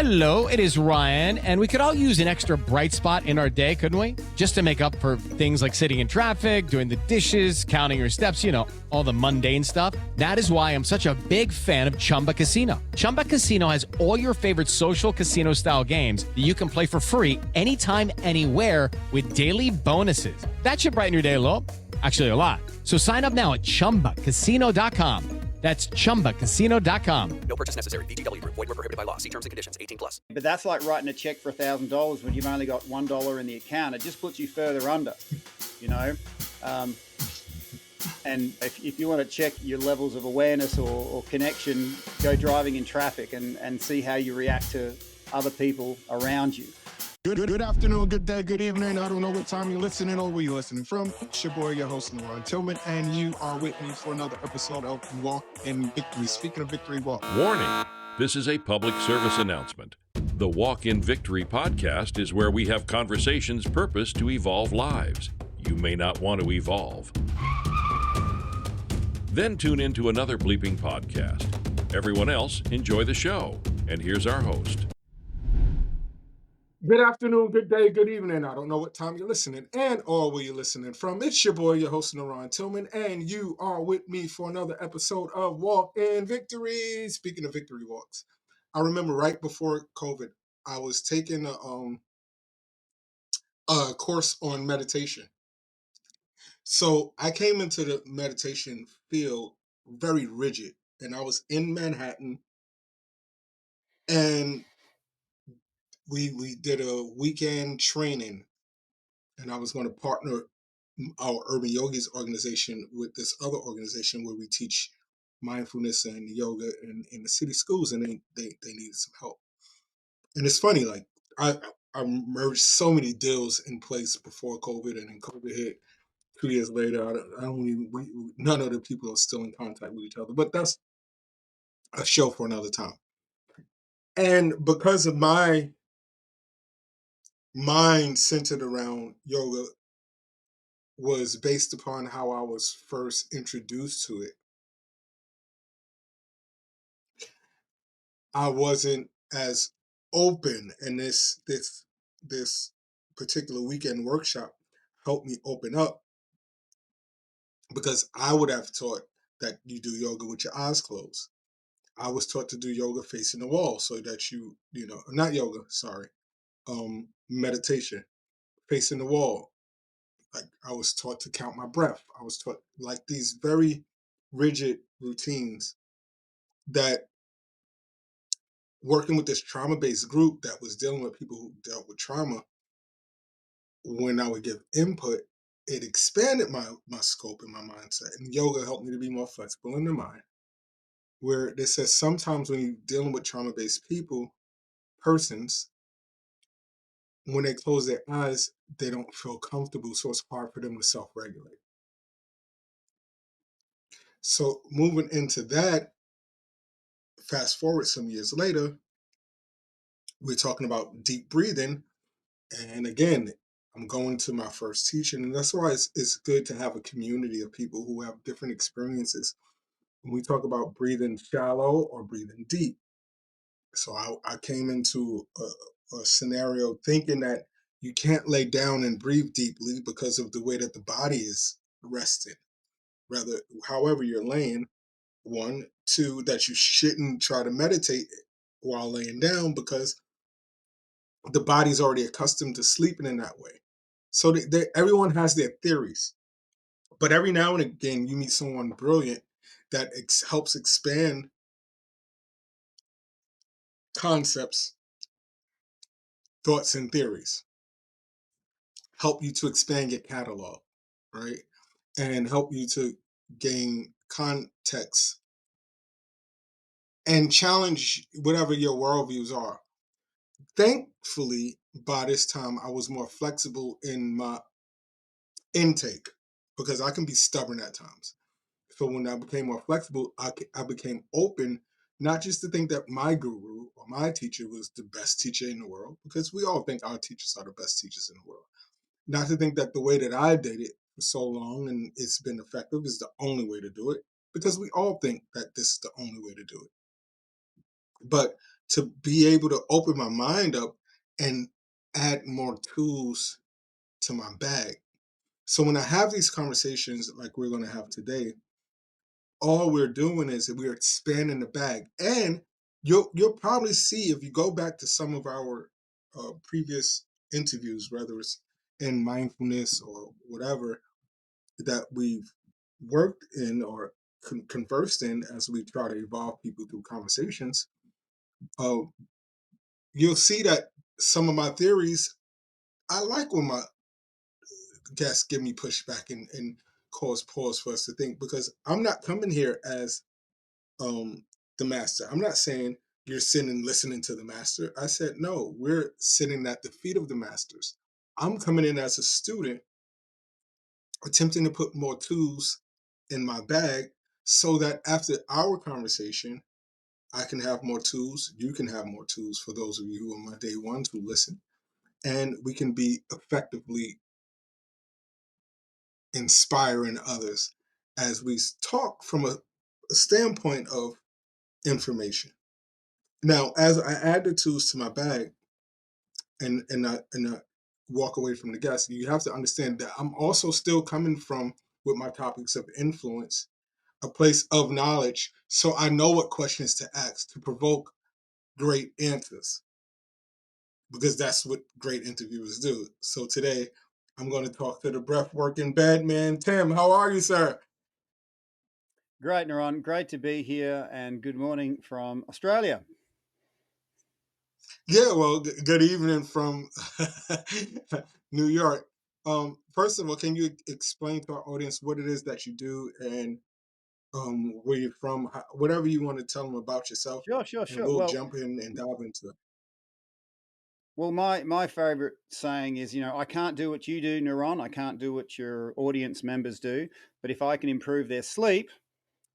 Hello, it is Ryan, and we could all use an extra bright spot in our day, couldn't we? Just to make up for things like sitting in traffic, doing the dishes, counting your steps, all the mundane stuff. That is why I'm such a big fan of Chumba Casino. Chumba Casino has all your favorite social casino-style games that you can play for free anytime, anywhere with daily bonuses. That should brighten your day a little. Actually, a lot. So sign up now at ChumbaCasino.com. That's ChumbaCasino.com. No purchase necessary. VGW Group. Void where prohibited by law. See terms and conditions. 18+. But that's like writing a check for $1,000 when you've only got $1 in the account. It just puts you further under, And if you want to check your levels of awareness or connection, go driving in traffic and see how you react to other people around you. Good afternoon, good day, good evening. I don't know what time you're listening or where you're listening from. It's your boy, your host, NaRon Tillman, and you are with me for another episode of Walk in Victory. Speaking of victory, walk. Warning, this is a public service announcement. The Walk in Victory podcast is where we have conversations purposed to evolve lives. You may not want to evolve. Then tune into another bleeping podcast. Everyone else, enjoy the show. And here's our host. Good afternoon, good day, good evening. I don't know what time you're listening and or where you're listening from. It's your boy, your host, NaRon Tillman, and you are with me for another episode of Walk in Victory. Speaking of victory walks, I remember right before COVID, I was taking a course on meditation. So I came into the meditation field very rigid, and I was in Manhattan, and we did a weekend training, and I was going to partner our Urban Yogis organization with this other organization where we teach mindfulness and yoga in the city schools, and they needed some help. And it's funny, like I merged so many deals in place before COVID, and then COVID hit 2 years later. None of the people are still in contact with each other, but that's a show for another time. And because of my mind centered around yoga was based upon how I was first introduced to it, I wasn't as open, and this particular weekend workshop helped me open up, because I would have taught that you do yoga with your eyes closed. I was taught to do yoga facing the wall, so that not yoga, sorry, meditation, facing the wall. Like I was taught to count my breath. I was taught like these very rigid routines that, working with this trauma-based group that was dealing with people who dealt with trauma, when I would give input, it expanded my scope and my mindset. And yoga helped me to be more flexible in the mind, where they says sometimes when you're dealing with trauma-based persons, when they close their eyes, they don't feel comfortable, so it's hard for them to self-regulate. So moving into that, fast forward some years later, we're talking about deep breathing. And again, I'm going to my first teaching, and that's why it's good to have a community of people who have different experiences when we talk about breathing shallow or breathing deep. So I came into a scenario thinking that you can't lay down and breathe deeply because of the way that the body is rested. Rather, however you're laying, 1, 2, that you shouldn't try to meditate while laying down because the body's already accustomed to sleeping in that way. So everyone has their theories, but every now and again you meet someone brilliant that helps expand concepts, thoughts, and theories, help you to expand your catalog, right? And help you to gain context and challenge whatever your worldviews are. Thankfully, by this time, I was more flexible in my intake because I can be stubborn at times. So when I became more flexible, I became open, not just to think that my guru or my teacher was the best teacher in the world, because we all think our teachers are the best teachers in the world. Not to think that the way that I did it for so long and it's been effective is the only way to do it, because we all think that this is the only way to do it. But to be able to open my mind up and add more tools to my bag. So when I have these conversations like we're going to have today, all we're doing is we're expanding the bag. And you'll probably see if you go back to some of our previous interviews, whether it's in mindfulness or whatever that we've worked in or conversed in as we try to evolve people through conversations, uh, you'll see that some of my theories, I like when my guests give me pushback and cause pause for us to think, because I'm not coming here as the master. I'm not saying you're sitting and listening to the master. I said, no, we're sitting at the feet of the masters. I'm coming in as a student, attempting to put more tools in my bag so that after our conversation, I can have more tools. You can have more tools for those of you who are my day ones who listen. And we can be effectively inspiring others as we talk from a standpoint of information. Now, as I add the tools to my bag and I walk away from the guest, you have to understand that I'm also still coming from, with my topics of influence, a place of knowledge. So I know what questions to ask to provoke great answers, because that's what great interviewers do. So today, I'm going to talk to the breathwork in bed man, Tim. How are you, sir? Great, NaRon. Great to be here, and good morning from Australia. Yeah, well, good evening from New York. First of all, can you explain to our audience what it is that you do and where you're from, whatever you want to tell them about yourself, and Sure. we'll jump in and dive into it. Well, my favorite saying is, I can't do what you do, NaRon. I can't do what your audience members do, but if I can improve their sleep,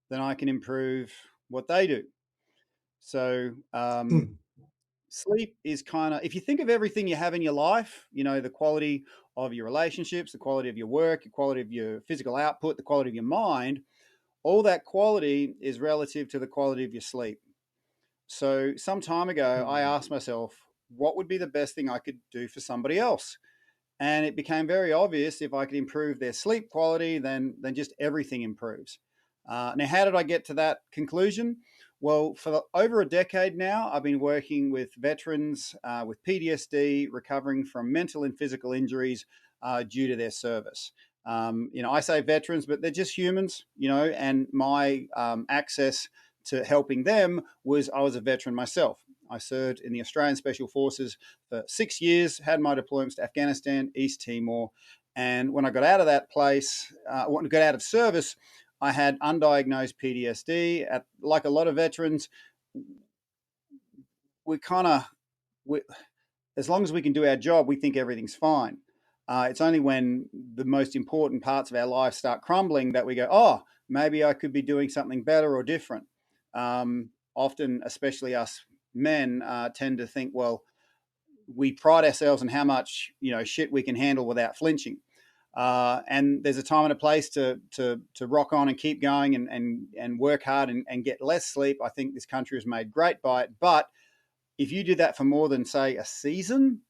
then I can improve what they do. So, Hmm. sleep is kind of, if you think of everything you have in your life, the quality of your relationships, the quality of your work, the quality of your physical output, the quality of your mind, all that quality is relative to the quality of your sleep. So some time ago, I asked myself, what would be the best thing I could do for somebody else? And it became very obvious, if I could improve their sleep quality, then just everything improves. Now, how did I get to that conclusion? Well, for over a decade now, I've been working with veterans with PTSD, recovering from mental and physical injuries due to their service. I say veterans, but they're just humans, and my access to helping them was, I was a veteran myself. I served in the Australian Special Forces for 6 years, had my deployments to Afghanistan, East Timor. And when I got out of that place, when I got out of service, I had undiagnosed PTSD. Like a lot of veterans, we kind of, as long as we can do our job, we think everything's fine. It's only when the most important parts of our life start crumbling that we go, oh, maybe I could be doing something better or different. Often, especially us men, tend to think, well, we pride ourselves on how much shit we can handle without flinching. And there's a time and a place to rock on and keep going and work hard and get less sleep. I think this country was made great by it. But if you do that for more than, say, a season,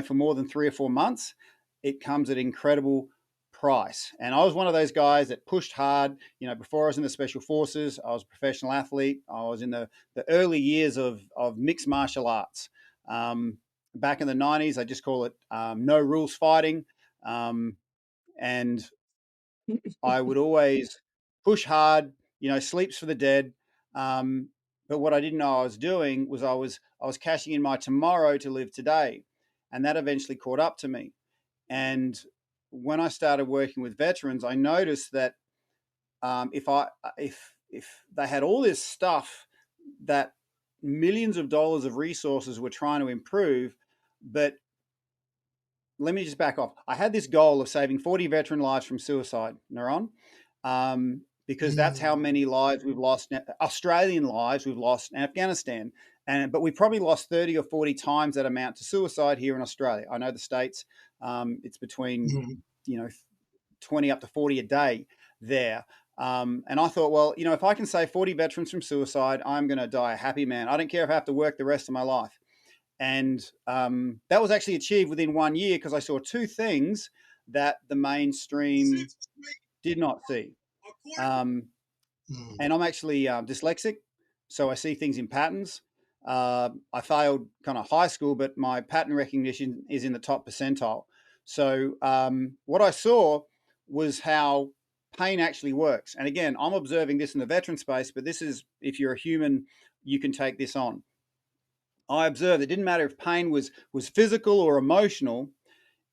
for more than 3 or 4 months, it comes at incredible price. And I was one of those guys that pushed hard. Before I was in the Special Forces, I was a professional athlete. I was in the early years of mixed martial arts. Back in the 90s, I just call it no rules fighting. And I would always push hard, sleeps for the dead. But what I didn't know I was doing was I was cashing in my tomorrow to live today. And that eventually caught up to me. And when I started working with veterans, I noticed that if they had all this stuff that millions of dollars of resources were trying to improve, but let me just back off. I had this goal of saving 40 veteran lives from suicide, NaRon, because that's how many lives we've lost, Australian lives we've lost in Afghanistan. But we probably lost 30 or 40 times that amount to suicide here in Australia. I know the States, it's between, 20 up to 40 a day there. And I thought, well, if I can save 40 veterans from suicide, I'm going to die a happy man. I don't care if I have to work the rest of my life. And that was actually achieved within 1 year because I saw two things that the mainstream did not see. And I'm actually dyslexic, so I see things in patterns. I failed kind of high school, but my pattern recognition is in the top percentile. So what I saw was how pain actually works. And again, I'm observing this in the veteran space, but this is, if you're a human, you can take this on. I observed it didn't matter if pain was physical or emotional,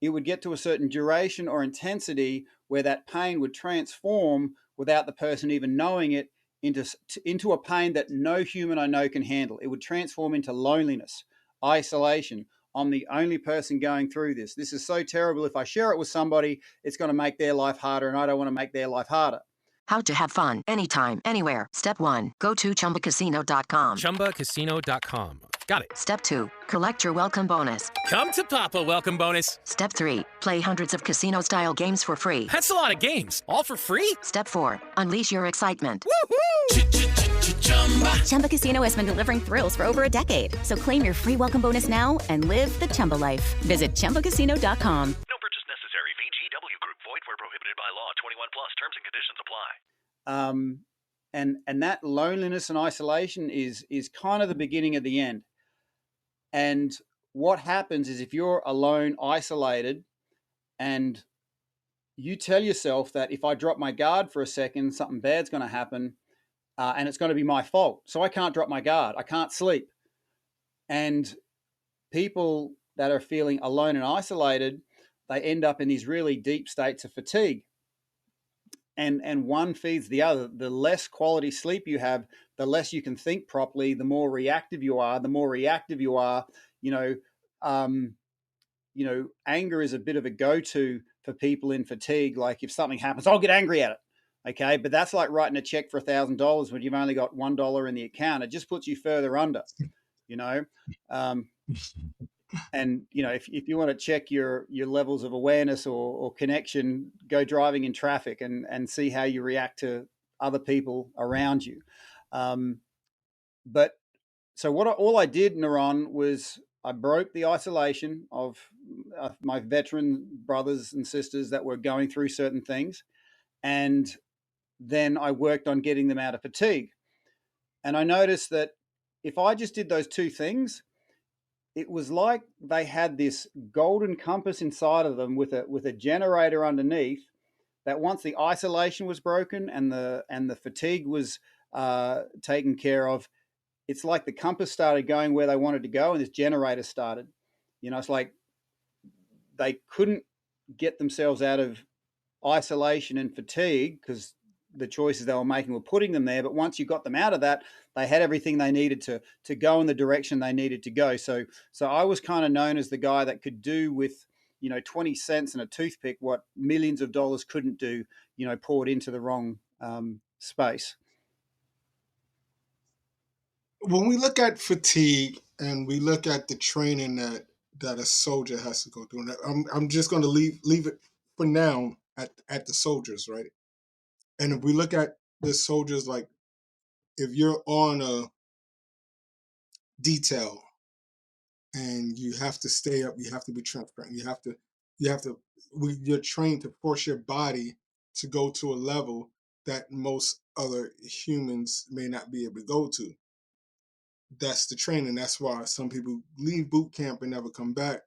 it would get to a certain duration or intensity where that pain would transform without the person even knowing it into a pain that no human I know can handle. It would transform into loneliness, isolation. I'm the only person going through this. This is so terrible. If I share it with somebody, it's going to make their life harder, and I don't want to make their life harder. How to have fun anytime, anywhere. Step 1. Go to ChumbaCasino.com. ChumbaCasino.com. Got it. Step 2. Collect your welcome bonus. Come to Papa welcome bonus. Step 3. Play hundreds of casino-style games for free. That's a lot of games. All for free? Step 4. Unleash your excitement. Chumba Casino has been delivering thrills for over a decade. So claim your free welcome bonus now and live the Chumba life. Visit ChumbaCasino.com. No purchase necessary. VGW Group. Void where prohibited by law. 21 plus. Terms and conditions apply. And that loneliness and isolation is kind of the beginning of the end. And what happens is if you're alone, isolated, and you tell yourself that if I drop my guard for a second, something bad's going to happen, and it's going to be my fault. So I can't drop my guard. I can't sleep. And people that are feeling alone and isolated, they end up in these really deep states of fatigue. And one feeds the other. The less quality sleep you have, the less you can think properly, the more reactive you are. The more reactive you are, anger is a bit of a go-to for people in fatigue. Like if something happens, I'll get angry at it. Okay. But that's like writing a check for $1,000 when you've only got $1 in the account. It just puts you further under, and if you want to check your levels of awareness or connection, go driving in traffic and see how you react to other people around you. But so all I did, NaRon, was I broke the isolation of my veteran brothers and sisters that were going through certain things, and then I worked on getting them out of fatigue. And I noticed that if I just did those two things, it was like they had this golden compass inside of them with a generator underneath that once the isolation was broken and the fatigue was taken care of, it's like the compass started going where they wanted to go and this generator started. It's like they couldn't get themselves out of isolation and fatigue because the choices they were making were putting them there. But once you got them out of that, they had everything they needed to go in the direction they needed to go. So I was kind of known as the guy that could do with, 20 cents and a toothpick what millions of dollars couldn't do, poured into the wrong space. When we look at fatigue and we look at the training that a soldier has to go through, I'm just going to leave it for now at the soldiers, right? And if we look at the soldiers, like if you're on a detail and you have to stay up, you have to be transparent. You're trained to force your body to go to a level that most other humans may not be able to go to. That's the training. That's why some people leave boot camp and never come back.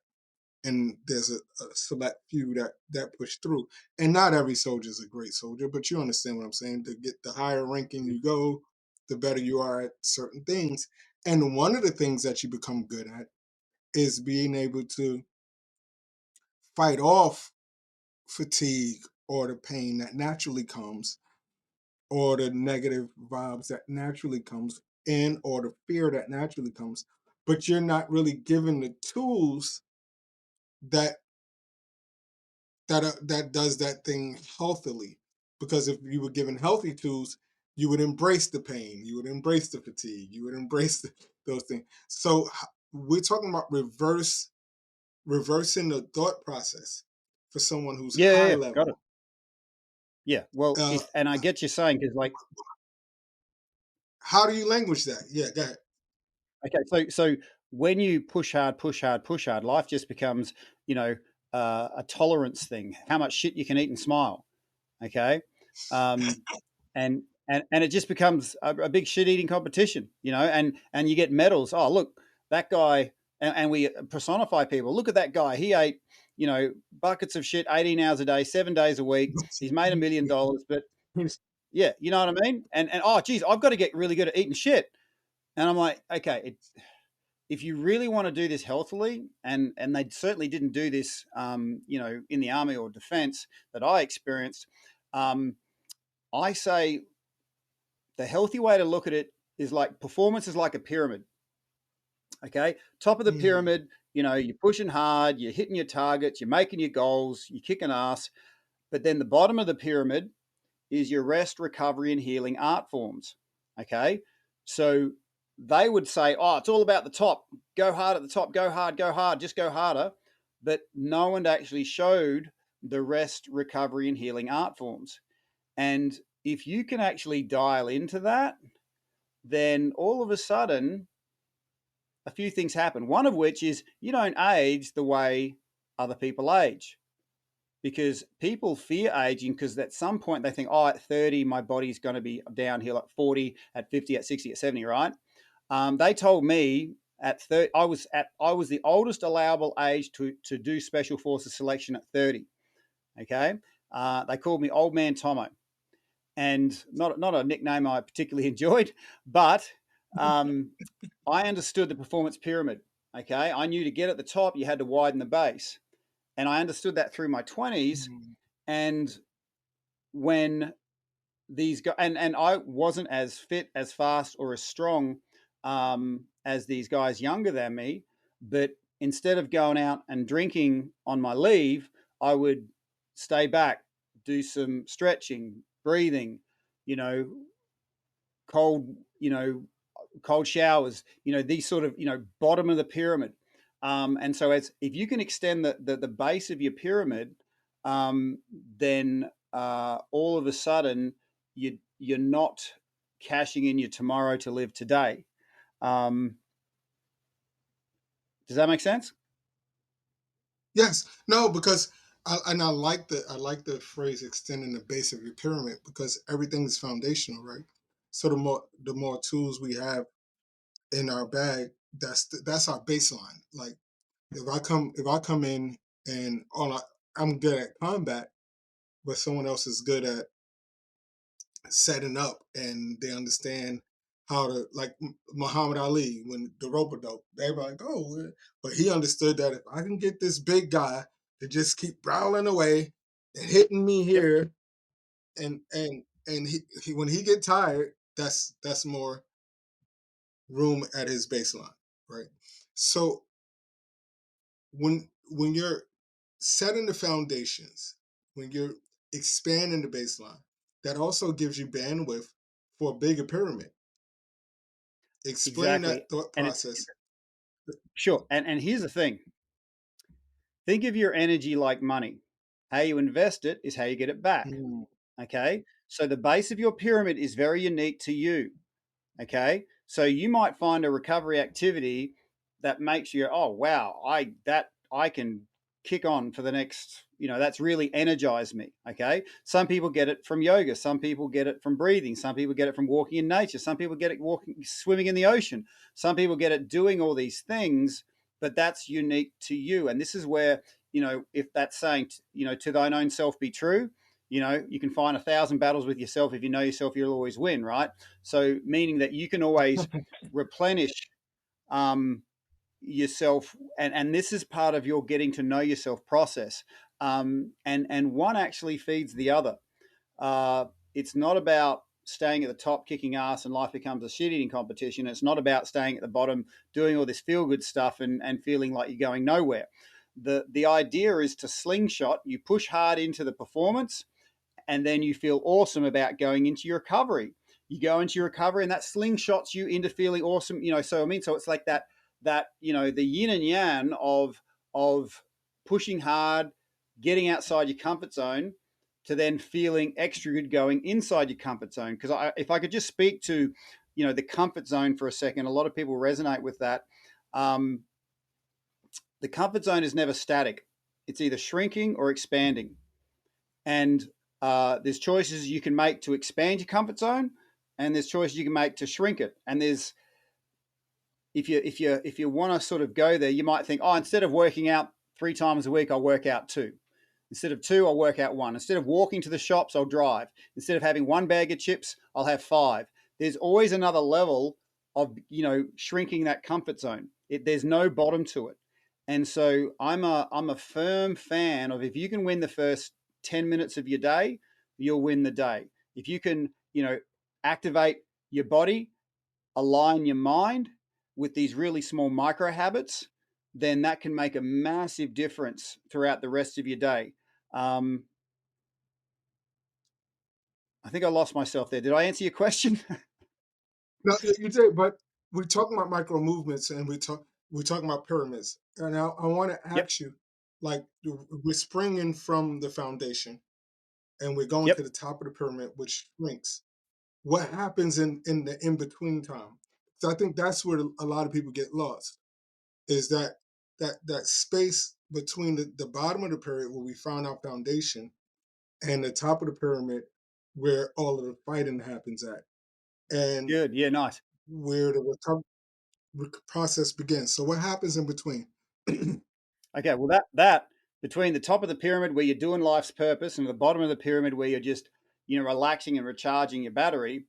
And there's a select few that push through. And not every soldier is a great soldier, but you understand what I'm saying. To get the higher ranking you go, the better you are at certain things. And one of the things that you become good at is being able to fight off fatigue or the pain that naturally comes or the negative vibes that naturally comes in or the fear that naturally comes. But you're not really given the tools that does that thing healthily, because if you were given healthy tools, you would embrace the pain, you would embrace the fatigue, you would embrace those things. So we're talking about reversing the thought process for someone who's high level. Got it. Yeah. Well, Uh, and I get you saying, because like, how do you language that? Yeah, go ahead. okay, so when you push hard, push hard, push hard, life just becomes, you know, a tolerance thing. How much shit you can eat and smile. Okay, um, and it just becomes a big shit eating competition, you know, and you get medals. Oh, look, that guy, and we personify people. Look at that guy. He ate, you know, buckets of shit 18 hours a day, 7 days a week. He's made $1 million, but yeah, you know what I mean? And oh, geez, I've got to get really good at eating shit. And I'm like, okay, if you really want to do this healthily, and they certainly didn't do this, you know, in the army or defense that I experienced, I say the healthy way to look at it is like performance is like a pyramid. Okay, top of the Mm, pyramid, you know, you're pushing hard, you're hitting your targets, you're making your goals, you're kicking ass. But then the bottom of the pyramid is your rest, recovery, and healing art forms. Okay. So they would say, oh, it's all about the top. Go hard at the top, go hard, just go harder. But no one actually showed the rest, recovery, and healing art forms. And if you can actually dial into that, then all of a sudden, a few things happen. One of which is you don't age the way other people age, because people fear aging because at some point they think, oh, at 30, my body's going to be downhill, at 40, at 50, at 60, at 70, right? They told me at 30, I was the oldest allowable age to do special forces selection at 30. Okay. They called me Old Man Tomo, and not a nickname I particularly enjoyed, but I understood the performance pyramid. Okay. I knew to get at the top, you had to widen the base. And I understood that through my 20s. mm, And when these guys, and I wasn't as fit, as fast, or as strong as these guys younger than me, but instead of going out and drinking on my leave, I would stay back, do some stretching, breathing, you know, cold, you know, cold showers, you know, these sort of, you know, bottom of the pyramid. And so as if you can extend the base of your pyramid, um, then all of a sudden you're not cashing in your tomorrow to live today. Um, does that make sense? yes, no, because I like the phrase extending the base of your pyramid because everything is foundational, right? So the more tools we have in our bag, that's our baseline. Like if I come in and I'm good at combat, but someone else is good at setting up and they understand how to, like Muhammad Ali when the rope a dope. Everybody like, oh, but he understood that if I can get this big guy to just keep growling away and hitting me Yep. here, and he when he get tired, that's more room at his baseline, right? So when you're setting the foundations, when you're expanding the baseline, that also gives you bandwidth for a bigger pyramid. Explain Exactly. that thought And it's process. sure. And here's the thing. Think of your energy like money. How you invest it is how you get it back. Mm, Okay. So the base of your pyramid is very unique to you. Okay. So you might find a recovery activity that makes you, oh, wow, I can kick on for the next, you know, that's really energized me. Okay. Some people get it from yoga. Some people get it from breathing. Some people get it from walking in nature. Some people get it walking, swimming in the ocean. Some people get it doing all these things, but that's unique to you. And this is where, you know, if that's saying, you know, to thine own self be true, you know, you can find 1,000 battles with yourself. If you know yourself, you'll always win, right? So, meaning that you can always replenish um, yourself, and this is part of your getting to know yourself process. And one actually feeds the other. It's not about staying at the top, kicking ass, and life becomes a shit eating competition. It's not about staying at the bottom, doing all this feel good stuff and feeling like you're going nowhere. The idea is to slingshot. You push hard into the performance, and then you feel awesome about going into your recovery. You go into your recovery, and that slingshots you into feeling awesome. You know, so I mean, so it's like that you know, the yin and yang of pushing hard, getting outside your comfort zone, to then feeling extra good going inside your comfort zone. Because if I could just speak to, the comfort zone for a second, a lot of people resonate with that. The comfort zone is never static. It's either shrinking or expanding. And there's choices you can make to expand your comfort zone, and there's choices you can make to shrink it. And there's, if you want to sort of go there, you might think, oh, instead of working out 3 times a week, I'll work out 2. Instead of 2, I'll work out 1. Instead of walking to the shops, I'll drive. Instead of having 1 bag of chips, I'll have 5. There's always another level of, shrinking that comfort zone. There's no bottom to it. And so I'm a firm fan of, if you can win the first 10 minutes of your day, you'll win the day. If you can, activate your body, align your mind with these really small micro habits, then that can make a massive difference throughout the rest of your day. I think I lost myself there. Did I answer your question? No, you did, but we're talking about micro movements, and we're talking about pyramids. And now I want to Yep. ask you, like, we're springing from the foundation, and we're going Yep. to the top of the pyramid, which shrinks. What happens in the in between time? So I think that's where a lot of people get lost. Is that space between the bottom of the pyramid, where we found our foundation, and the top of the pyramid, where all of the fighting happens at, and Good. Yeah, nice. where the recovery process begins. So what happens in between? Okay, well, that between the top of the pyramid where you're doing life's purpose and the bottom of the pyramid where you're just, relaxing and recharging your battery.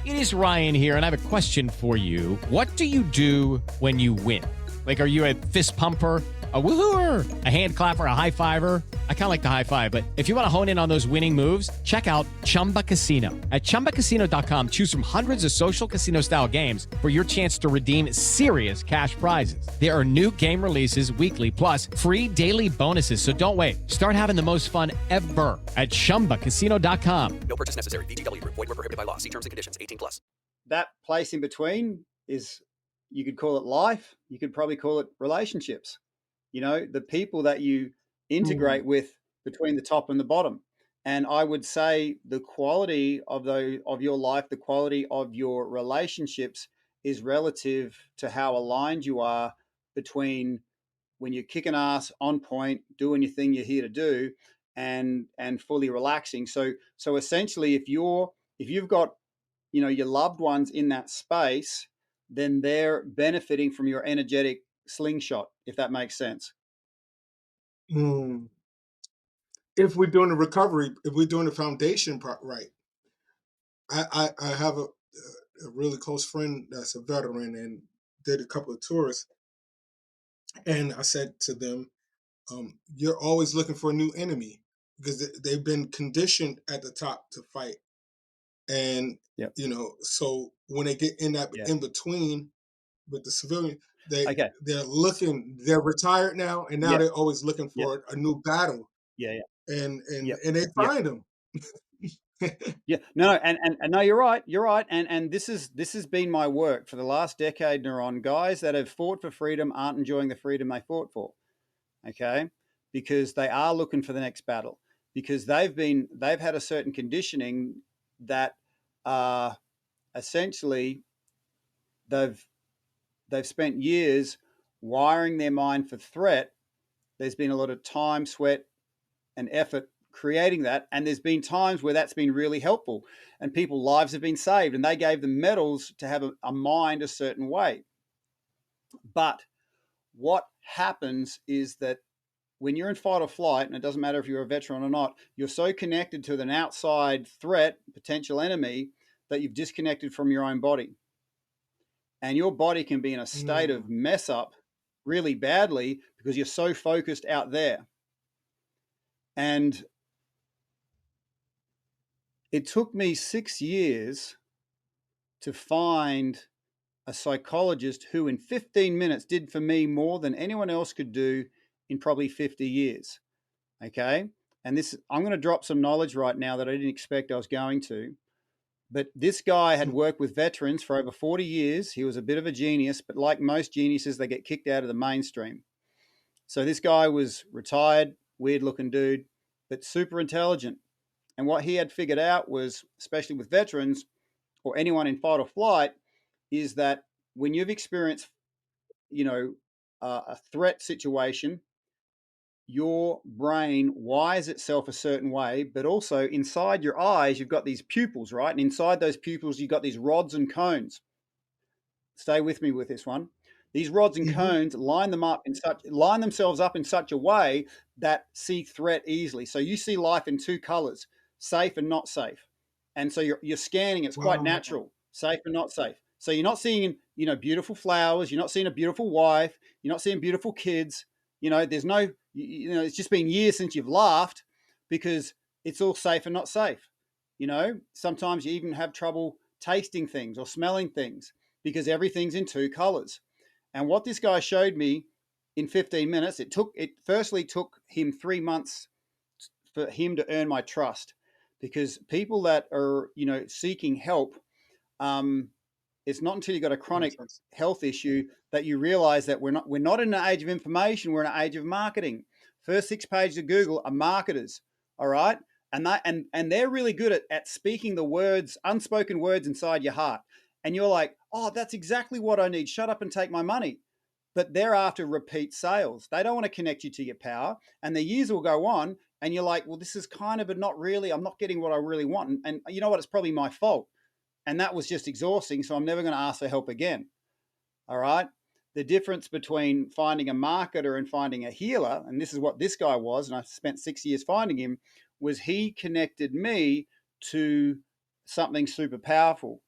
It is Ryan here, and I have a question for you. What do you do when you win? Like, are you a fist pumper, a woohooer, a hand clapper, a high fiver? I kind of like the high five, but if you want to hone in on those winning moves, check out Chumba Casino. At ChumbaCasino.com, choose from hundreds of social casino-style games for your chance to redeem serious cash prizes. There are new game releases weekly, plus free daily bonuses. So don't wait. Start having the most fun ever at ChumbaCasino.com. No purchase necessary. VGW Group. Void where prohibited by law. See terms and conditions. 18+. That place in between is, you could call it life. You could probably call it relationships. The people that you integrate with between the top and the bottom. And I would say the quality of your life, the quality of your relationships is relative to how aligned you are between when you're kicking ass, on point, doing your thing you're here to do, and fully relaxing. So essentially, if you've got, your loved ones in that space, then they're benefiting from your energetic slingshot, if that makes sense. If we're doing the recovery, if we're doing the foundation part right, I have a really close friend that's a veteran and did a couple of tours, and I said to them, "You're always looking for a new enemy because they've been conditioned at the top to fight, and Yep. so when they get in that in between with the civilian, they're looking. They're retired now, and now they're always looking for a new battle. Yeah. And they find them. Yeah, no, and no, you're right, and this has been my work for the last decade, NaRon. Guys that have fought for freedom aren't enjoying the freedom they fought for, okay, because they are looking for the next battle, because they've had a certain conditioning that essentially they've spent years wiring their mind for threat. There's been a lot of time, sweat, and effort creating that. And there's been times where that's been really helpful and people's lives have been saved, and they gave them medals to have a mind a certain way. But what happens is that when you're in fight or flight, and it doesn't matter if you're a veteran or not, you're so connected to an outside threat, potential enemy, that you've disconnected from your own body. And your body can be in a state of mess up really badly because you're so focused out there. And it took me 6 years to find a psychologist who in 15 minutes did for me more than anyone else could do in probably 50 years. Okay. And I'm going to drop some knowledge right now that I didn't expect I was going to. But this guy had worked with veterans for over 40 years. He was a bit of a genius, but like most geniuses, they get kicked out of the mainstream. So this guy was retired, weird looking dude, but super intelligent. And what he had figured out was, especially with veterans or anyone in fight or flight, is that when you've experienced, a threat situation, your brain wires itself a certain way, but also inside your eyes, you've got these pupils, right? And inside those pupils, you've got these rods and cones. Stay with me with this one. These rods and cones line themselves up in such a way that see threat easily. So you see life in two colors, safe and not safe. And so you're scanning, it's quite natural, safe and not safe. So you're not seeing, beautiful flowers, you're not seeing a beautiful wife, you're not seeing beautiful kids. There's no, it's just been years since you've laughed because it's all safe and not safe. Sometimes you even have trouble tasting things or smelling things because everything's in two colors. And what this guy showed me in 15 minutes, it firstly took him 3 months for him to earn my trust, because people that are, seeking help, it's not until you've got a chronic health issue that you realize that we're not in an age of information, we're in an age of marketing. First 6 pages of Google are marketers, all right? And they're really good at speaking the words, unspoken words inside your heart. And you're like, oh, that's exactly what I need. Shut up and take my money. But they're after repeat sales. They don't want to connect you to your power. And the years will go on and you're like, well, this is kind of, but not really. I'm not getting what I really want. And you know what? It's probably my fault. And that was just exhausting. So I'm never going to ask for help again. All right. The difference between finding a marketer and finding a healer, and this is what this guy was, and I spent 6 years finding him, was he connected me to something super powerful.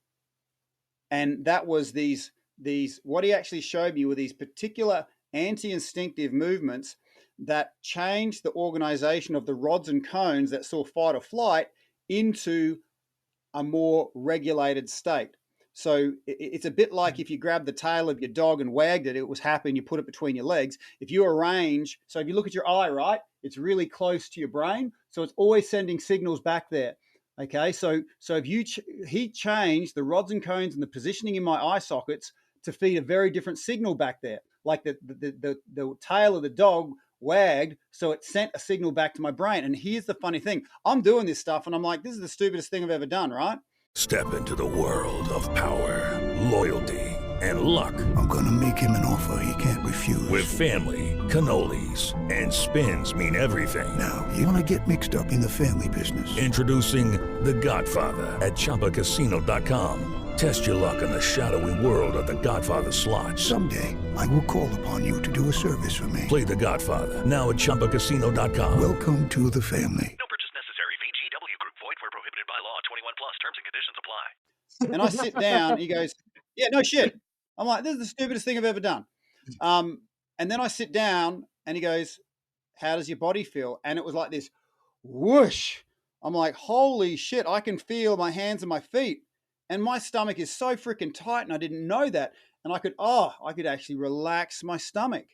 And that was these, what he actually showed me were these particular anti-instinctive movements that changed the organization of the rods and cones that saw fight or flight into a more regulated state. So it's a bit like if you grabbed the tail of your dog and wagged it, it was happy, and you put it between your legs. If you arrange, so if you look at your eye, right, it's really close to your brain. So it's always sending signals back there. Okay, so if he changed the rods and cones and the positioning in my eye sockets to feed a very different signal back there. Like the tail of the dog wagged, so it sent a signal back to my brain. And here's the funny thing. I'm doing this stuff and I'm like, this is the stupidest thing I've ever done, right? Step into the world of power, loyalty, and luck. I'm gonna make him an offer he can't refuse. With family, cannolis, and spins mean everything. Now, you wanna get mixed up in the family business. Introducing The Godfather at ChumbaCasino.com. Test your luck in the shadowy world of The Godfather slot. Someday, I will call upon you to do a service for me. Play The Godfather now at ChumbaCasino.com. Welcome to the family. No purchase necessary. VGW Group. Void where prohibited by law. 21 plus. Terms and conditions apply. And I sit down, he goes, yeah, no shit. I'm like, this is the stupidest thing I've ever done. And then I sit down and he goes, how does your body feel? And it was like this whoosh. I'm like, holy shit, I can feel my hands and my feet. And my stomach is so freaking tight, and I didn't know that. And I could actually relax my stomach,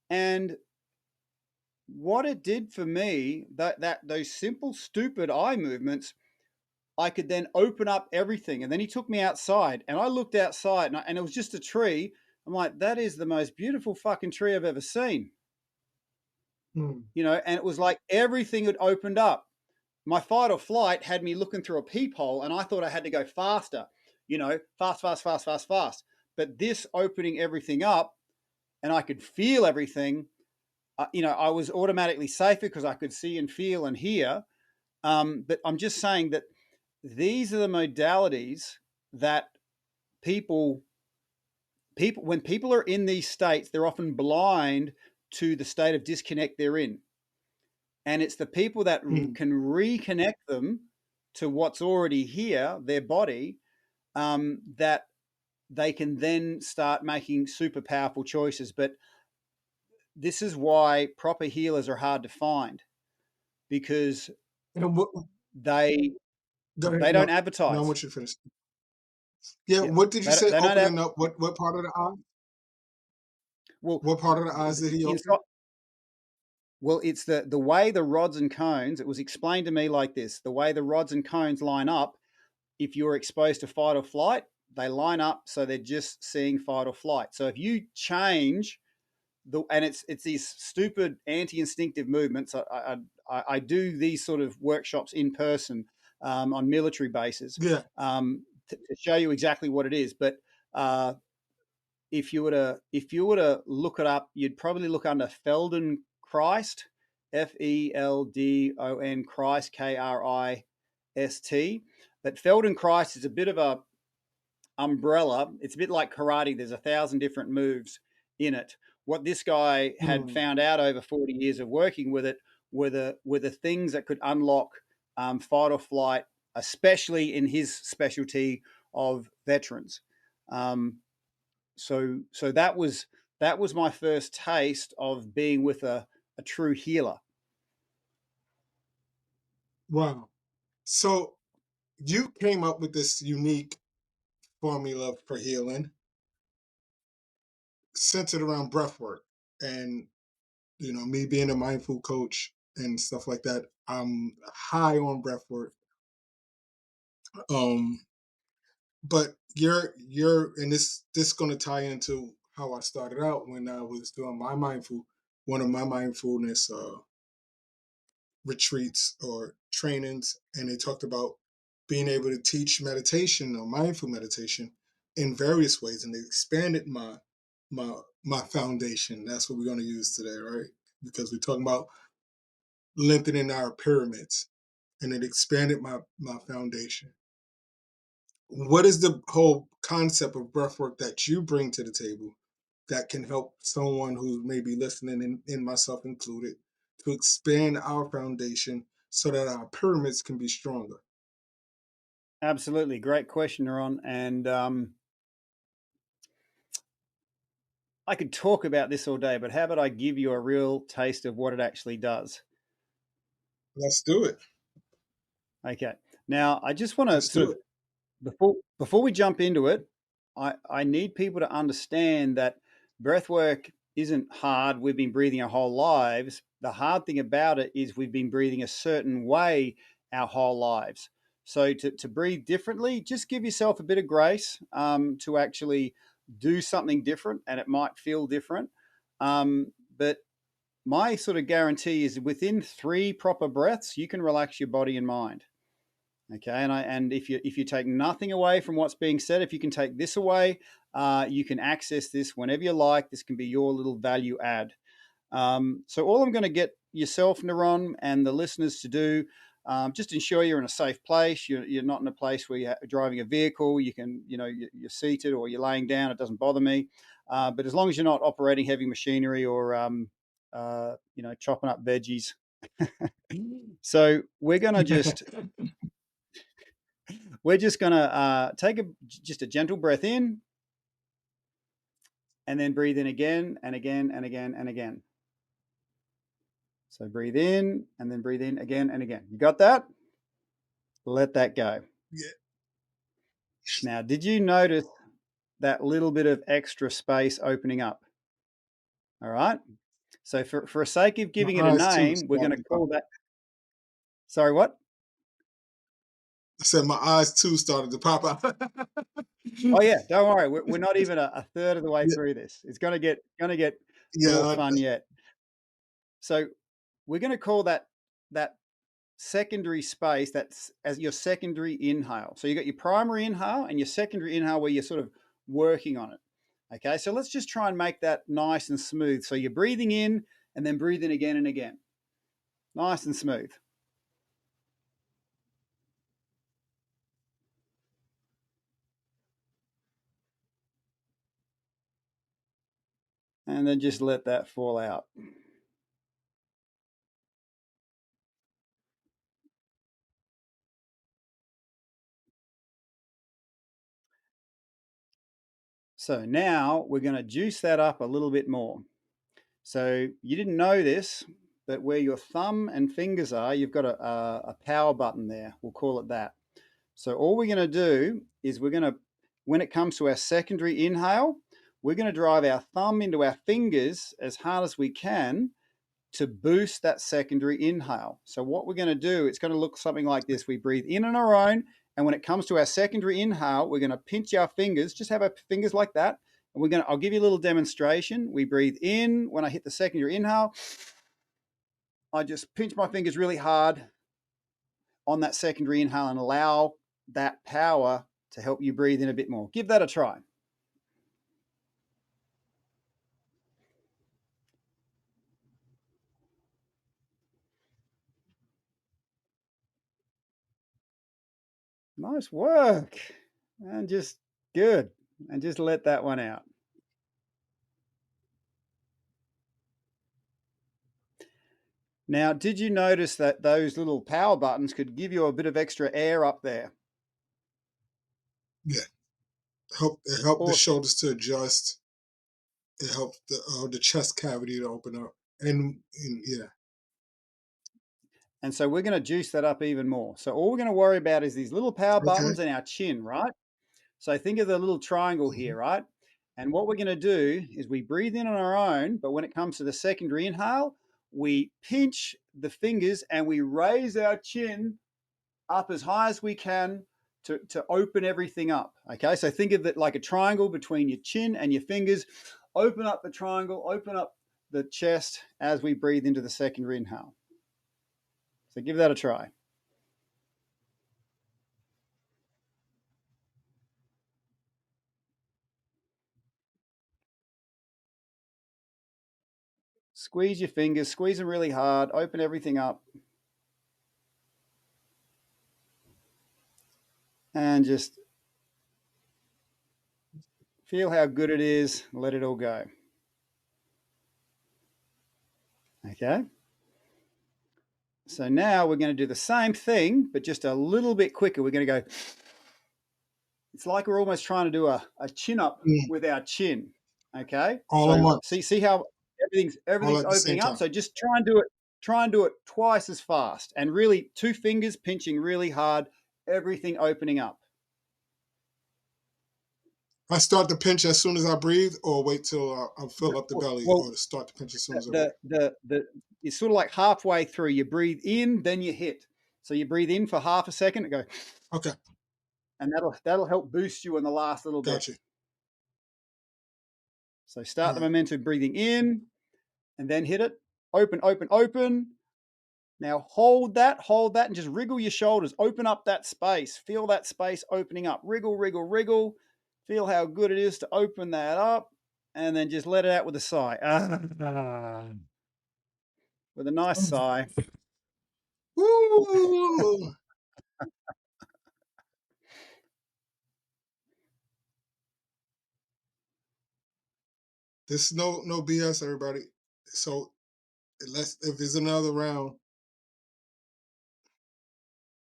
And what it did for me, that those simple, stupid eye movements, I could then open up everything. And then he took me outside, and I looked outside, and it was just a tree. I'm like, that is the most beautiful fucking tree I've ever seen. And it was like everything had opened up. My fight or flight had me looking through a peephole, and I thought I had to go faster, fast. But this opening everything up, and I could feel everything, I was automatically safer because I could see and feel and hear. But I'm just saying that these are the modalities that people, when people are in these states, they're often blind to the state of disconnect they're in. And it's the people that can reconnect them to what's already here, their body, that they can then start making super powerful choices. But this is why proper healers are hard to find, because they don't advertise. No, I want you to finish. Yeah, what did you say? Opening up what part of the eye? Well, what part of the eyes did he open? Well, it's the way the rods and cones, it was explained to me like this, the way the rods and cones line up, if you're exposed to fight or flight, they line up so they're just seeing fight or flight. So if you change and it's these stupid anti-instinctive movements. I do these sort of workshops in person on military bases Yeah. to show you exactly what it is. But if you were to look it up, you'd probably look under Feldenkrais, Feldon Christ, Krist. But Feldenkrais is a bit of a umbrella. It's a bit like karate. There's 1,000 different moves in it. What this guy had found out over 40 years of working with it were the things that could unlock fight or flight, especially in his specialty of veterans. So that was my first taste of being with a true healer. Wow. So you came up with this unique formula for healing centered around breath work. And, me being a mindful coach and stuff like that, I'm high on breath work. But and this going to tie into how I started out when I was doing one of my mindfulness retreats or trainings, and they talked about being able to teach meditation or mindful meditation in various ways, and they expanded my foundation. That's what we're going to use today, right? Because we're talking about lengthening our pyramids, and it expanded my foundation. What is the whole concept of breathwork that you bring to the table that can help someone who may be listening, and myself included, to expand our foundation so that our pyramids can be stronger? Absolutely. Great question, NaRon. And I could talk about this all day, but how about I give you a real taste of what it actually does? Let's do it. Okay. Now, I just want to sort of, before we jump into it, I need people to understand that breath work isn't hard. We've been breathing our whole lives. The hard thing about it is we've been breathing a certain way our whole lives. So to breathe differently, just give yourself a bit of grace to actually do something different, and it might feel different. But my sort of guarantee is within 3 proper breaths, you can relax your body and mind. Okay, and if you take nothing away from what's being said, if you can take this away, you can access this whenever you like. This can be your little value add. So all I'm going to get yourself, NaRon, and the listeners to do, just ensure you're in a safe place. You're not in a place where you're driving a vehicle. You can, you're seated or you're laying down. It doesn't bother me. But as long as you're not operating heavy machinery or, chopping up veggies. So we're going to just... We're just going to take just a gentle breath in and then breathe in again and again and again and again. So breathe in and then breathe in again and again. You got that? Let that go. Yeah. Now, did you notice that little bit of extra space opening up? All right. So for a sake of giving it a name, we're going to call that... Sorry, what? I said my eyes too started to pop out. Oh yeah, don't worry. We're not even a third of the way through this. It's going to get more fun yet. So we're going to call that secondary space, that's as your secondary inhale. So you got your primary inhale and your secondary inhale where you're sort of working on it. Okay, so let's just try and make that nice and smooth. So you're breathing in and then breathe in again and again. Nice and smooth. And then just let that fall out. So now we're going to juice that up a little bit more. So you didn't know this, but where your thumb and fingers are, you've got a power button there. We'll call it that. So all we're going to do is when it comes to our secondary inhale, we're going to drive our thumb into our fingers as hard as we can to boost that secondary inhale. So what we're going to do, it's going to look something like this. We breathe in on our own, and when it comes to our secondary inhale, we're going to pinch our fingers, just have our fingers like that, And I'll give you a little demonstration. We breathe in. When I hit the secondary inhale, I just pinch my fingers really hard on that secondary inhale and allow that power to help you breathe in a bit more. Give that a try. Nice work. And just good. And just let that one out. Now, did you notice that those little power buttons could give you a bit of extra air up there? Yeah. It helped Awesome. the shoulders to adjust. It helped the chest cavity to open up. And yeah. And so we're going to juice that up even more. So all we're going to worry about is these little power buttons and our chin, right? So think of the little triangle here, right? And what we're going to do is we breathe in on our own, but when it comes to the secondary inhale, we pinch the fingers and we raise our chin up as high as we can to open everything up. Okay, so think of it like a triangle between your chin and your fingers. Open up the triangle, open up the chest as we breathe into the secondary inhale. So give that a try. Squeeze your fingers, squeeze them really hard, open everything up. And just feel how good it is. Let it all go. Okay. So now we're going to do the same thing, but just a little bit quicker. We're going to go. It's like we're almost trying to do a chin up with our chin. Okay. All at once. See how everything's opening up. So just try and do it twice as fast, and really 2 fingers pinching really hard, everything opening up. I start to pinch as soon as I breathe, or wait till I fill up the belly, or to start to pinch as soon as I breathe. It's sort of like halfway through. You breathe in, then you hit. So you breathe in for half a second and go. Okay. And that'll help boost you in the last little bit. Gotcha. So start the momentum breathing in, and then hit it. Open, open, open. Now hold that, and just wriggle your shoulders. Open up that space. Feel that space opening up. Wriggle, wriggle, wriggle. Feel how good it is to open that up, and then just let it out with a sigh. With a nice sigh. Woo! This is no BS, everybody. So if there's another round,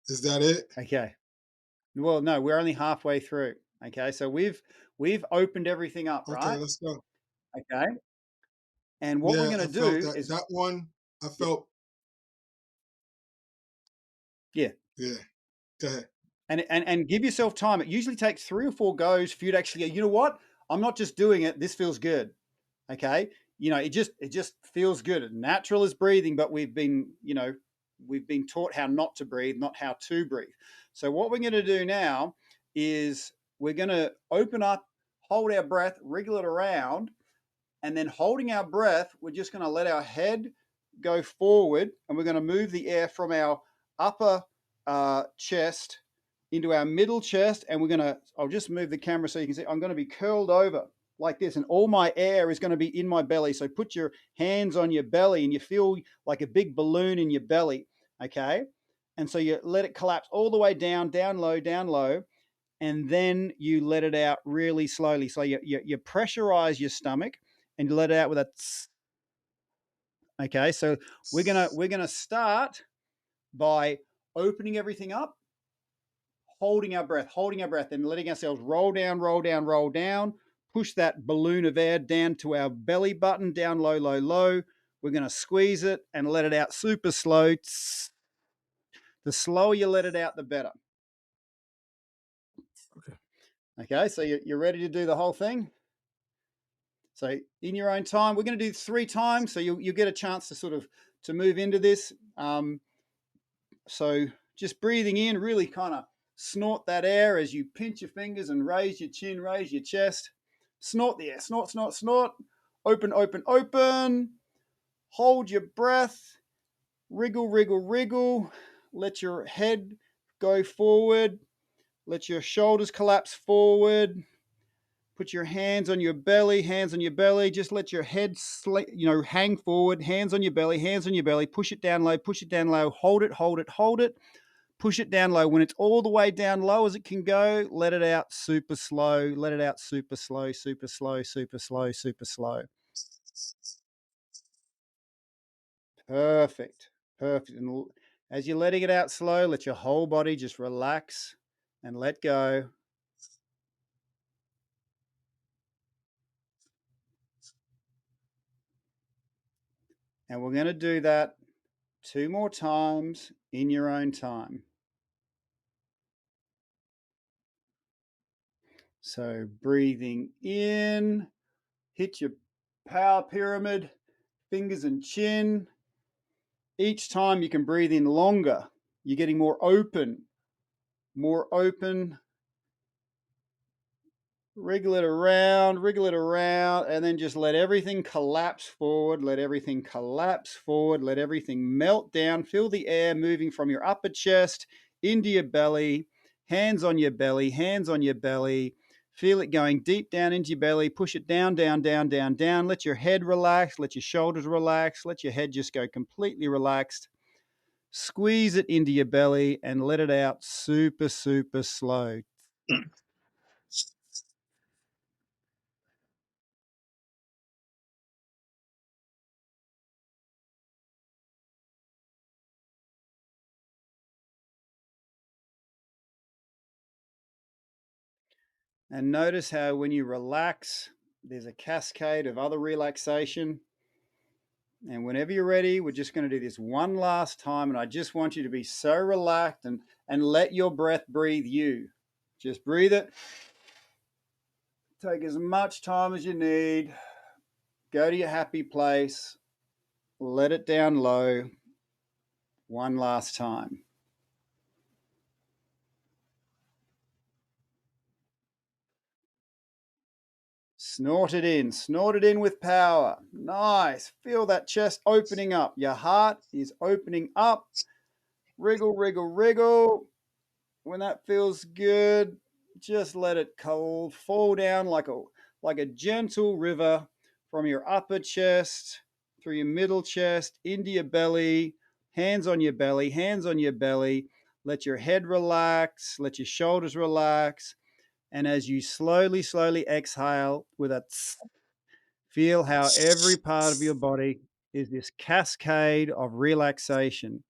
is that it? Okay. Well, no, we're only halfway through. Okay, so we've opened everything up, right? Okay, let's go. Okay. And what we're going to do is that one. I felt. Yeah. Yeah. Go ahead. And give yourself time. It usually takes 3 or 4 goes for you to actually go, you know what? I'm not just doing it. This feels good. Okay. It just feels good. Natural is breathing, but we've been taught how not to breathe, not how to breathe. So what we're going to do now is we're going to open up, hold our breath, wriggle it around, and then holding our breath, we're just going to let our head go forward, and we're going to move the air from our upper chest into our middle chest, and I'll just move the camera so you can see, I'm going to be curled over like this, and all my air is going to be in my belly. So put your hands on your belly, and you feel like a big balloon in your belly, okay? And so you let it collapse all the way down low, and then you let it out really slowly. So you pressurize your stomach, and you let it out with a tss. Okay, so we're gonna start by opening everything up, holding our breath, and letting ourselves roll down, push that balloon of air down to our belly button, down low. We're going to squeeze it and let it out super slow. The slower you let it out, the better. Okay, so you're ready to do the whole thing? So in your own time, we're going to do 3 times, so you'll get a chance to move into this. So just breathing in, really kind of snort that air as you pinch your fingers and raise your chin, raise your chest. Snort the air. Snort, snort, snort. Open, open, open. Hold your breath. Wriggle, wriggle, wriggle. Let your head go forward. Let your shoulders collapse forward. Put your hands on your belly, hands on your belly. Just let your head, hang forward. Hands on your belly, hands on your belly. Push it down low, push it down low. Hold it, hold it, hold it. Push it down low. When it's all the way down low as it can go, let it out super slow. Let it out super slow, super slow, super slow, super slow. Perfect. Perfect. And as you're letting it out slow, let your whole body just relax and let go. And we're going to do that 2 more times in your own time. So breathing in, hit your power pyramid, fingers and chin. Each time you can breathe in longer. You're getting more open. Wriggle it around, and then just let everything collapse forward. Let everything collapse forward. Let everything melt down. Feel the air moving from your upper chest into your belly. Hands on your belly, hands on your belly. Feel it going deep down into your belly. Push it down, down, down, down, down. Let your head relax. Let your shoulders relax. Let your head just go completely relaxed. Squeeze it into your belly and let it out super, super slow. And notice how when you relax, there's a cascade of other relaxation. And whenever you're ready, we're just going to do this one last time. And I just want you to be so relaxed and let your breath breathe you. Just breathe it. Take as much time as you need. Go to your happy place. Let it down low. One last time. Snort it in with power. Nice. Feel that chest opening up. Your heart is opening up. Wriggle, wriggle, wriggle. When that feels good, just let it fall down like a gentle river from your upper chest, through your middle chest, into your belly, hands on your belly, hands on your belly. Let your head relax, let your shoulders relax. And as you slowly, slowly exhale with a tss, feel how every part of your body is this cascade of relaxation.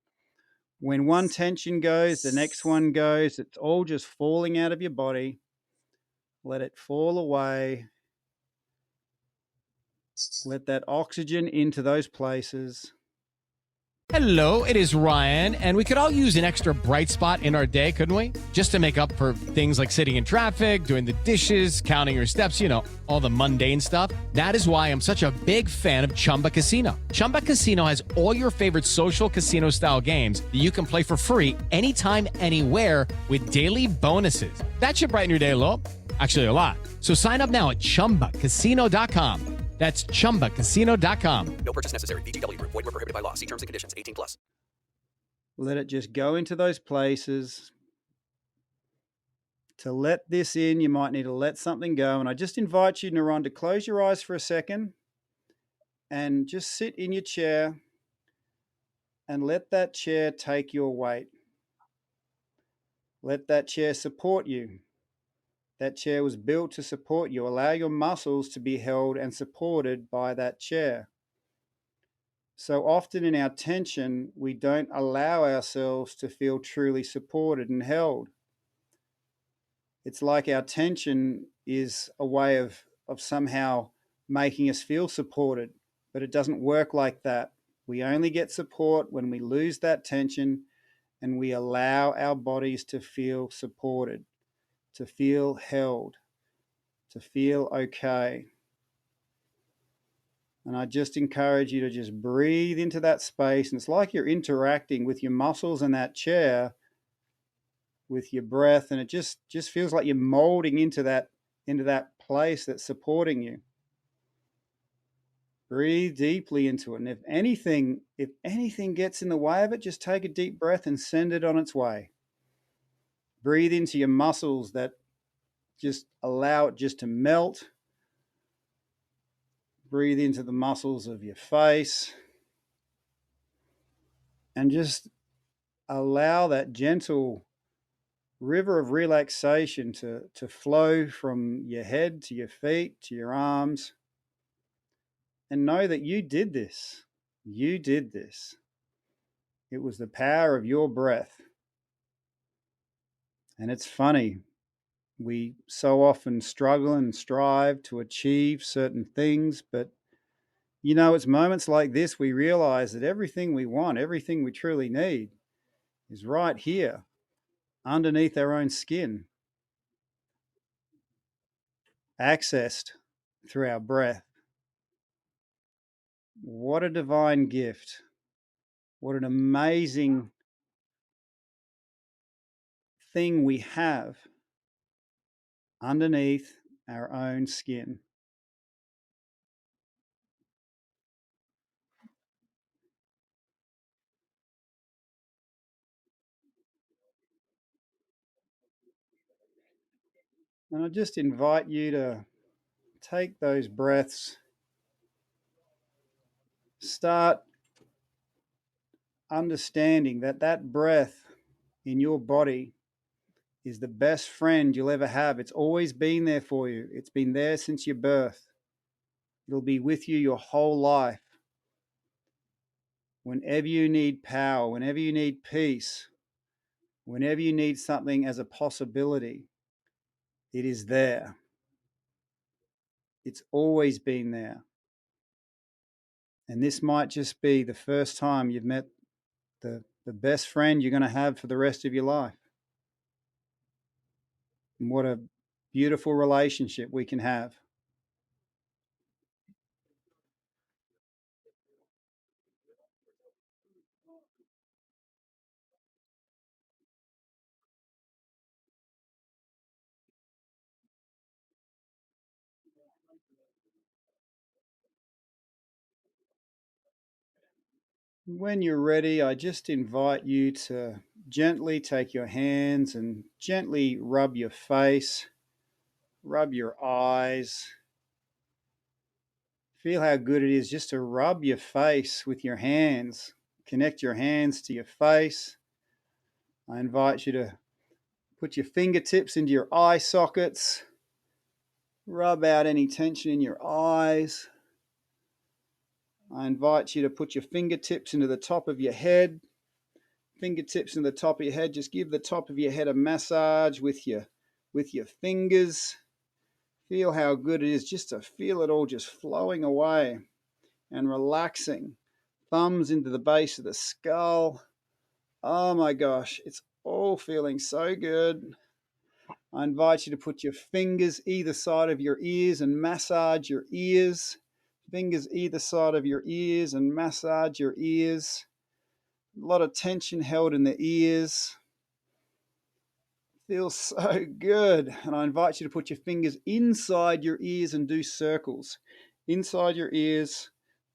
When one tension goes, the next one goes. It's all just falling out of your body. Let it fall away. Let that oxygen into those places. Hello, it is Ryan, and we could all use an extra bright spot in our day, couldn't we? Just to make up for things like sitting in traffic, doing the dishes, counting your steps, all the mundane stuff. That is why I'm such a big fan of Chumba Casino. Chumba Casino has all your favorite social casino-style games that you can play for free anytime, anywhere with daily bonuses. That should brighten your day a little. Actually, a lot. So sign up now at ChumbaCasino.com. That's ChumbaCasino.com. No purchase necessary. VGW Group. Void where prohibited by law. See terms and conditions. 18+. Let it just go into those places. To let this in, you might need to let something go. And I just invite you, NaRon, to close your eyes for a second and just sit in your chair and let that chair take your weight. Let that chair support you. That chair was built to support you. Allow your muscles to be held and supported by that chair. So often in our tension, we don't allow ourselves to feel truly supported and held. It's like our tension is a way of somehow making us feel supported, but it doesn't work like that. We only get support when we lose that tension and we allow our bodies to feel supported, to feel held, to feel okay. And I just encourage you to just breathe into that space. And it's like you're interacting with your muscles in that chair with your breath. And it just feels like you're molding into that place that's supporting you. Breathe deeply into it. And if anything gets in the way of it, just take a deep breath and send it on its way. Breathe into your muscles that just allow it just to melt. Breathe into the muscles of your face. And just allow that gentle river of relaxation to flow from your head to your feet to your arms. And know that you did this. You did this. It was the power of your breath. And it's funny, we so often struggle and strive to achieve certain things, but it's moments like this we realize that everything we want, everything we truly need is right here underneath our own skin, accessed through our breath. What a divine gift. What an amazing thing we have underneath our own skin. And I just invite you to take those breaths, start understanding that breath in your body is the best friend you'll ever have. It's always been there for you. It's been there since your birth. It'll be with you your whole life. Whenever you need power, whenever you need peace, whenever you need something as a possibility, it is there. It's always been there. And this might just be the first time you've met the best friend you're going to have for the rest of your life. And what a beautiful relationship we can have. When you're ready, I just invite you to gently take your hands and gently rub your face, rub your eyes. Feel how good it is just to rub your face with your hands. Connect your hands to your face. I invite you to put your fingertips into your eye sockets. Rub out any tension in your eyes. I invite you to put your fingertips into the top of your head. Fingertips in the top of your head. Just give the top of your head a massage with your fingers. Feel how good it is just to feel it all just flowing away and relaxing. Thumbs into the base of the skull. Oh my gosh, it's all feeling so good. I invite you to put your fingers either side of your ears and massage your ears. Fingers either side of your ears and massage your ears. A lot of tension held in the ears. Feels so good. And I invite you to put your fingers inside your ears and do circles. Inside your ears,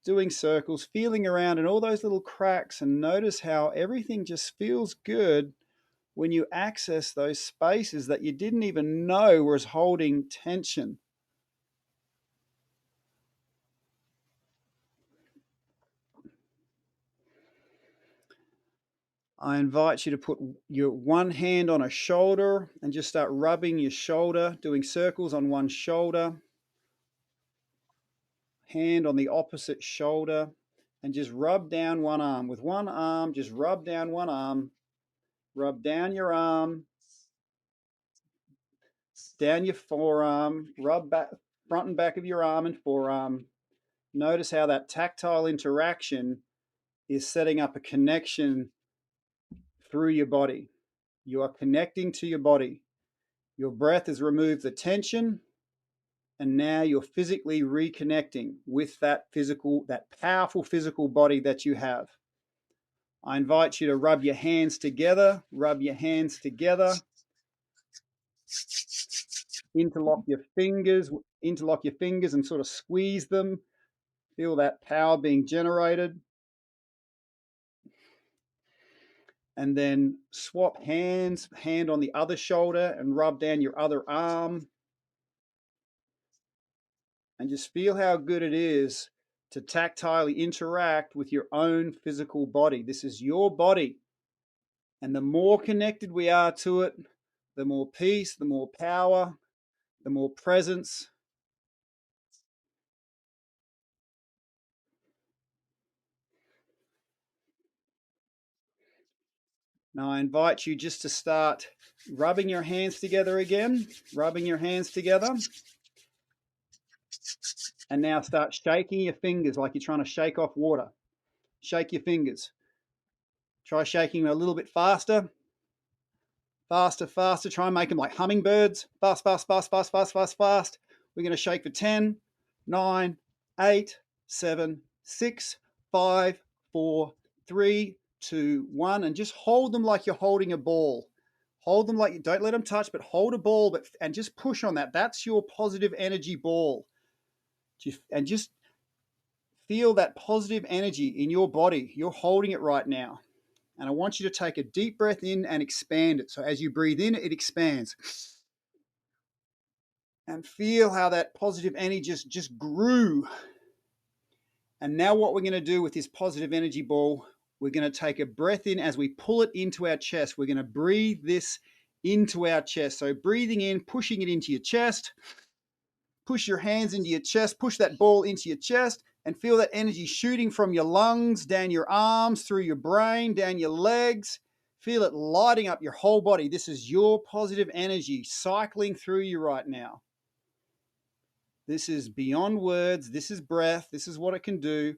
doing circles, feeling around in all those little cracks, and notice how everything just feels good when you access those spaces that you didn't even know was holding tension. I invite you to put your one hand on a shoulder and just start rubbing your shoulder, doing circles on one shoulder, hand on the opposite shoulder, and just rub down one arm. With one arm, just rub down one arm, rub down your arm, down your forearm, rub back, front and back of your arm and forearm. Notice how that tactile interaction is setting up a connection through your body. You are connecting to your body. Your breath has removed the tension, and now you're physically reconnecting with that powerful physical body that you have. I invite you to rub your hands together, interlock your fingers and sort of squeeze them. Feel that power being generated. And then swap hands, hand on the other shoulder, and rub down your other arm. And just feel how good it is to tactilely interact with your own physical body. This is your body. And the more connected we are to it, the more peace, the more power, the more presence. Now I invite you just to start rubbing your hands together again, rubbing your hands together. And now start shaking your fingers like you're trying to shake off water. Shake your fingers. Try shaking them a little bit faster. Faster, faster. Try and make them like hummingbirds. Fast, fast, fast, fast, fast, fast, fast. We're going to shake for 10, 9, 8, 7, 6, 5, 4, 3, 2, 1. And just hold them like you're holding a ball. Hold them like you don't let them touch, but hold a ball and just push on that. That's your positive energy ball. And just feel that positive energy in your body. You're holding it right now. And I want you to take a deep breath in and expand it. So as you breathe in, it expands. And feel how that positive energy just grew. And now what we're going to do with this positive energy ball, we're going to take a breath in as we pull it into our chest. We're going to breathe this into our chest. So breathing in, pushing it into your chest. Push your hands into your chest. Push that ball into your chest. And feel that energy shooting from your lungs, down your arms, through your brain, down your legs. Feel it lighting up your whole body. This is your positive energy cycling through you right now. This is beyond words. This is breath. This is what it can do.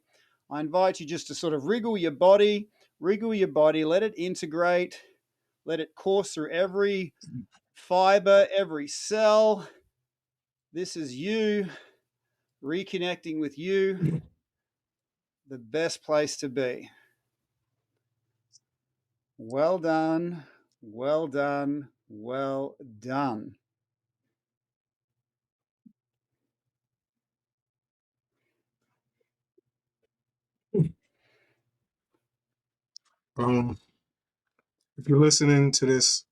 I invite you just to sort of wriggle your body, let it integrate, let it course through every fiber, every cell. This is you reconnecting with you. The best place to be. Well done, well done, well done. If you're listening to this,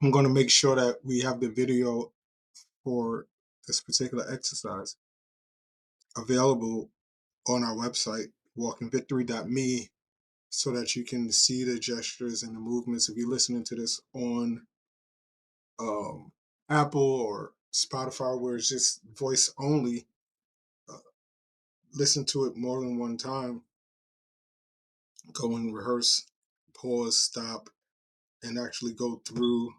I'm going to make sure that we have the video for this particular exercise available on our website, walkingvictory.me, so that you can see the gestures and the movements. If you're listening to this on Apple or Spotify, where it's just voice only, listen to it more than one time. Go and rehearse, pause, stop, and actually go through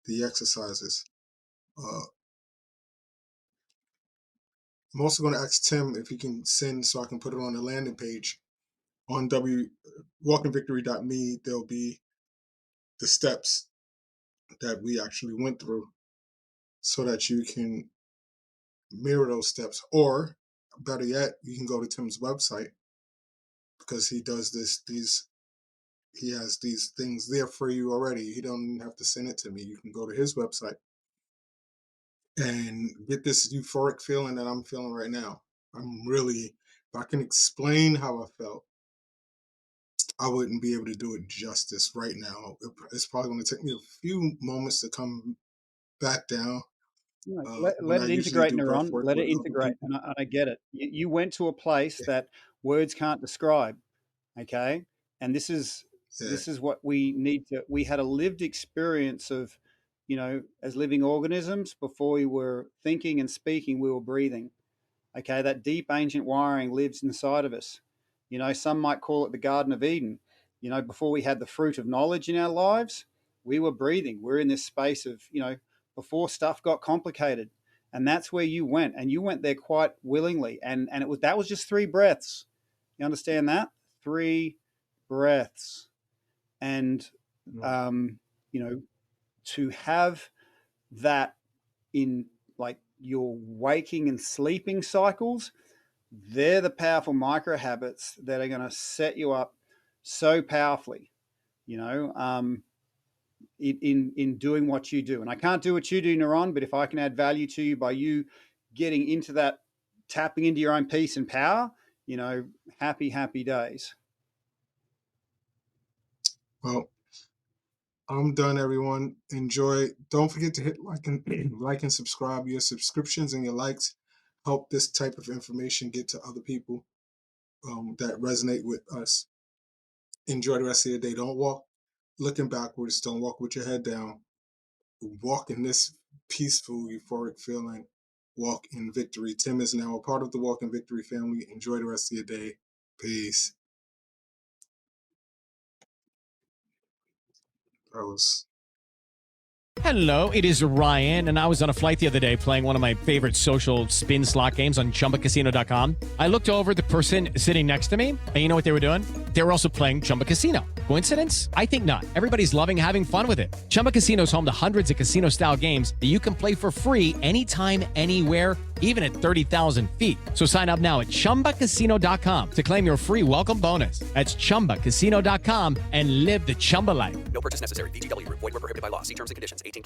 the exercises. I'm also going to ask Tim if he can send so I can put it on the landing page on walkingvictory.me. There'll be the steps that we actually went through so that you can mirror those steps, or better yet, you can go to Tim's website because he does he has these things there for you already. You don't even have to send it to me. You can go to his website and get this euphoric feeling that I'm feeling right now. If I can explain how I felt, I wouldn't be able to do it justice right now. It's probably going to take me a few moments to come back down. Let it integrate, NaRon. Let it integrate. And I get it. You went to a place that words can't describe. Okay. And this is what we need to. We had a lived experience of, as living organisms. Before we were thinking and speaking, we were breathing. Okay. That deep ancient wiring lives inside of us. Some might call it the Garden of Eden. Before we had the fruit of knowledge in our lives, we were breathing. We're in this space of, before stuff got complicated. And that's where you went. And you went there quite willingly. And that was just 3 breaths. You understand that? 3 breaths. And, to have that in like your waking and sleeping cycles, they're the powerful micro habits that are going to set you up so powerfully. in doing what you do. And I can't do what you do, NaRon, but if I can add value to you by you getting into that, tapping into your own peace and power, happy days. Well, I'm done, everyone. Enjoy. Don't forget to hit like and subscribe. Your subscriptions and your likes help this type of information get to other people that resonate with us. Enjoy the rest of your day. Don't walk looking backwards. Don't walk with your head down. Walk in this peaceful, euphoric feeling. Walk in victory. Tim is now a part of the Walk in Victory family. Enjoy the rest of your day. Peace. That was... Hello, it is Ryan, and I was on a flight the other day playing one of my favorite social spin slot games on ChumbaCasino.com. I looked over at the person sitting next to me, and you know what they were doing? They were also playing Chumba Casino. Coincidence? I think not. Everybody's loving having fun with it. Chumba Casino is home to hundreds of casino-style games that you can play for free anytime, anywhere, even at 30,000 feet. So sign up now at ChumbaCasino.com to claim your free welcome bonus. That's ChumbaCasino.com and live the Chumba life. No purchase necessary. VGW Group. Void where prohibited by law. See terms and conditions. 18+.